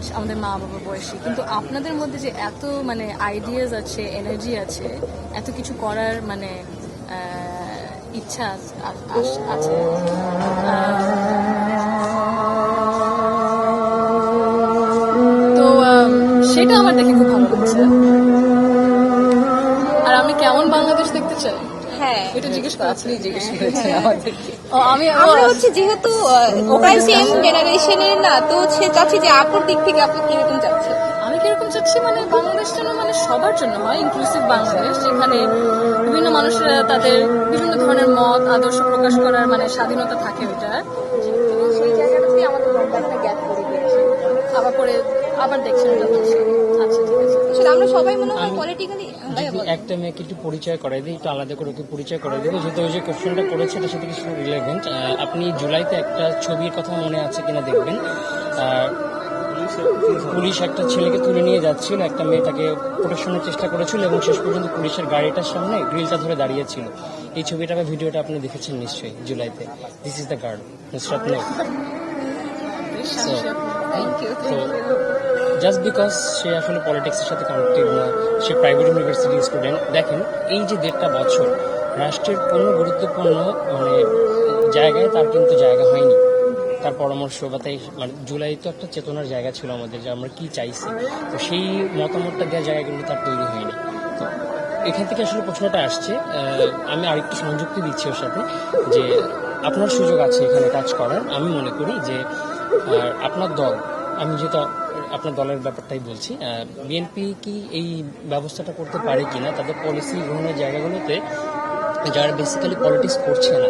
Age, আমাদের মা বাবা বয়সী, কিন্তু আপনাদের মধ্যে যে এত মানে আইডিয়াস আছে, এনার্জি আছে, এত কিছু করার মানে ইচ্ছা আছে, তো সেটা আমার দেখে খুব ভালো লাগছে। আর আমি কেমন বাংলাদেশ দেখতে চাই, হ্যাঁ, এটা জিজ্ঞেস করা আপনি জিজ্ঞেস করেছেন আমাদেরকে। আমরা হচ্ছে যেহেতু প্রায় সেম জেনারেশনের না, তো হচ্ছে চাচ্ছি যে আপুর দিক থেকে আপনি কিরকম চাচ্ছেন? আমি কিরকম চাচ্ছি মানে বাংলাদেশ যেন মানে সবার জন্য হয়, ইনক্লুসিভ বাংলাদেশ, যেখানে বিভিন্ন মানুষেরা তাদের বিভিন্ন ধরনের মত আদর্শ প্রকাশ করার মানে স্বাধীনতা থাকে ওইটা। সেই জায়গাটাতেই আমাদের লম্বা একটা গ্যাপ করে দিয়েছে। আবার দেখছেন ওটা হচ্ছে। আচ্ছা, ঠিক আছে। আসলে আমরা সবাই মনে হয় পলিটিক্যালি একটা মেয়েকে একটু পরিচয় করাই দিই, একটু আলাদা করে ওকে পরিচয় করাই দিব, যেহেতু ওই যে কোশ্চেনটা করেছে এটার সাথে কিছু রিলেভেন্ট। আপনি জুলাইতে একটা ছবির কথা মনে আছে কিনা দেখবেন, পুলিশ একটা ছেলেকে তুলে নিয়ে যাচ্ছিল, একটা মেয়ে তাকে প্রোটেকশনের চেষ্টা করেছিল এবং শেষ পর্যন্ত পুলিশের গাড়িটার সামনে গ্রিলটা ধরে দাঁড়িয়েছিল। এই ছবিটা বা ভিডিওটা আপনি দেখেছেন নিশ্চয়ই, জুলাইতে। This is the girl Nusrat Noor. Just because সে আসলে পলিটিক্সের সাথে কানেক্টেড না, সে প্রাইভেট ইউনিভার্সিটির স্টুডেন্ট। দেখেন, এই যে 1.5 বছর রাষ্ট্রের কোনো গুরুত্বপূর্ণ মানে জায়গায় তার কিন্তু জায়গা হয়নি, তার পরামর্শ বা তাই মানে জুলাই তো একটা চেতনার জায়গা ছিল আমাদের, যে আমরা কি চাইছি, তো সেই মতামতটা দেওয়ার জায়গা কিন্তু তার তৈরি হয়নি। তো এখান থেকে আসলে প্রশ্নটা আসছে, আমি আরেকটু সংযুক্তি দিচ্ছি ওর সাথে, যে আপনার সুযোগ আছে এখানে কাজ করার। আমি মনে করি যে আপনার দল, আমি যেহেতু আপনার দলের ব্যাপারটাই বলছি, বিএনপি কি এই ব্যবস্থাটা করতে পারে কিনা, তাদের পলিসি গ্রহণের জায়গাগুলোতে যারা বেসিক্যালি পলিটিক্স করছে না